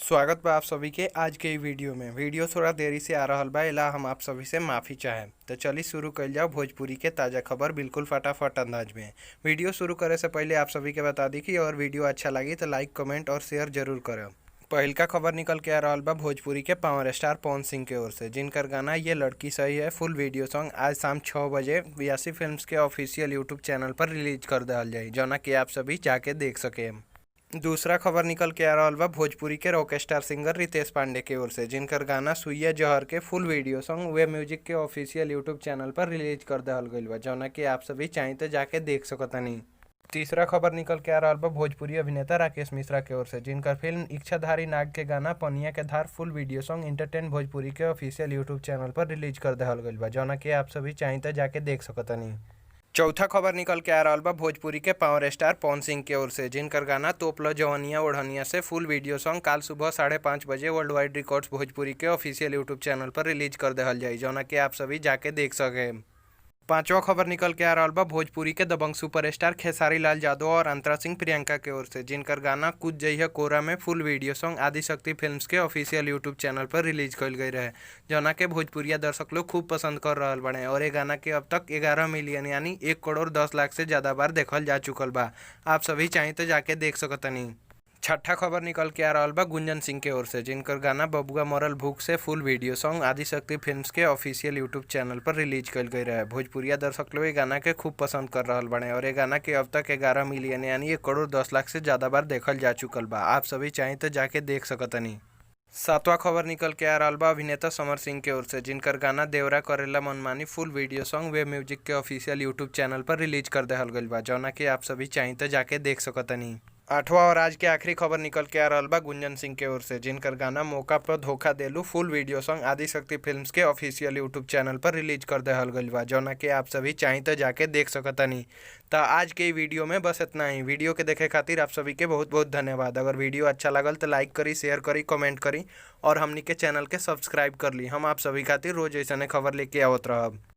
स्वागत बा आप सभी के आज के ई वीडियो में। वीडियो थोड़ा देरी से आ रहल बा, एला हम आप सभी से माफ़ी चाहें। तो चलिए शुरू कइल जाओ भोजपुरी के ताज़ा खबर बिल्कुल फटाफट अंदाज में। वीडियो शुरू करे से पहले आप सभी के बता दी कि अगर वीडियो अच्छा लगी तो लाइक कमेंट और शेयर जरूर करें। पहिलका खबर निकल के आ रहल बा भोजपुरी के पावर स्टार पवन सिंह के ओर से, जिनकर गाना ये लड़की सही है फुल वीडियो सॉन्ग आज शाम 6 बजे व्यासी फिल्म्स के ऑफिशियल यूट्यूब चैनल पर रिलीज कर दिया जाए, जौना कि आप सभी जाके देख सके। दूसरा खबर निकल के आ रहल बा भोजपुरी के rock star singer Ritesh Pandey के ओर से, जिनकर गाना सुइया जहर के full video song wave music के ऑफिशियल यूट्यूब चैनल पर रिलीज कर दिया गईल बा, जौना कि आप सभी चाहें तो जाके देख सकतनी। तीसरा खबर निकल के आ रहल बा भोजपुरी अभिनेता राकेश मिश्रा के ओर से, जिनकर फिल्म इच्छाधारी नाग के गाना पनिया के धार फुल वीडियो सॉन्ग इंटरटेन भोजपुरी के ऑफिशियल यूट्यूब चैनल पर रिलीज कर दिया गईल बा, जौना कि आप सभी चाहें तो जाके देख सकतनी। चौथा खबर निकल के आ रहल बा भोजपुरी के पावर स्टार पवन सिंह के ओर से, जिनकर गाना तोपला जवनिया ओढ़निया से फुल वीडियो सॉन्ग काल सुबह 5:30 बजे वर्ल्ड वाइड रिकॉर्ड्स भोजपुरी के ऑफिशियल यूट्यूब चैनल पर रिलीज कर दिया जाए, जौना कि आप सभी जाके देख सके। पांचवा खबर निकल के आ रहल बा भोजपुरी के दबंग सुपरस्टार खेसारी लाल यादव और अंतरा सिंह प्रियंका के ओर से, जिनकर गाना कुछ जइह कोरा में फुल वीडियो सॉन्ग आदिशक्ति फिल्म्स के ऑफिशियल यूट्यूब चैनल पर रिलीज कल गई रहे, जौना के भोजपुरिया दर्शक लोग खूब पसंद कर रहल बने और ये गाना के अब तक 11 मिलियन यानी 1,10,00,000 से ज़्यादा बार देखल जा चुकल बा। आप सभी चाहें तो जाके देख सकतनी। छठा खबर निकल के आ रहल बा गुंजन सिंह के ओर से, जिनकर गाना बबुआ मरल भूख से फुल वीडियो सॉन्ग आदिशक्ति फिल्म्स के ऑफिशियल यूट्यूब चैनल पर रिलीज कल गई रहे। भोजपुरिया दर्शक लोग ये गाना के खूब पसंद कर रहल बने और ये गाना के अब तक 11 मिलियन यानी 1,10,00,000 से ज़्यादा बार देखल जा चुकल बा। आप सभी चाहें तो जाके देख सकतनी। सातवां खबर निकल के आ रहल बा अभिनेता समर सिंह के ओर से, जिनकर गाना देवरा करेला मनमानी फुल वीडियो सॉन्ग वे म्यूजिक के ऑफिशियल यूट्यूब चैनल पर रिलीज कर दिया गईल बा, जौना कि आप सभी चाहें तो जाके देख सकतनी। आठवां और आज के आखिरी खबर निकल के आ रहल बा गुंजन सिंह के ओर से, जिनकर गाना मौका पर धोखा देलू फुल वीडियो सॉन्ग आदिशक्ति फिल्म्स के ऑफिशियल यूट्यूब चैनल पर रिलीज कर दिया गईल बा, जौना कि आप सभी चाहें तो जाके देख सकतनी। तो आज के वीडियो में बस इतना ही। वीडियो के देखे खातिर आप सभी के बहुत बहुत धन्यवाद। अगर वीडियो अच्छा लगल तो लाइक करी, शेयर करी, कमेंट करी और हमनी के चैनल के सब्सक्राइब कर ली। हम आप सभी खातिर रोज ऐसा खबर लेके आवत रहब।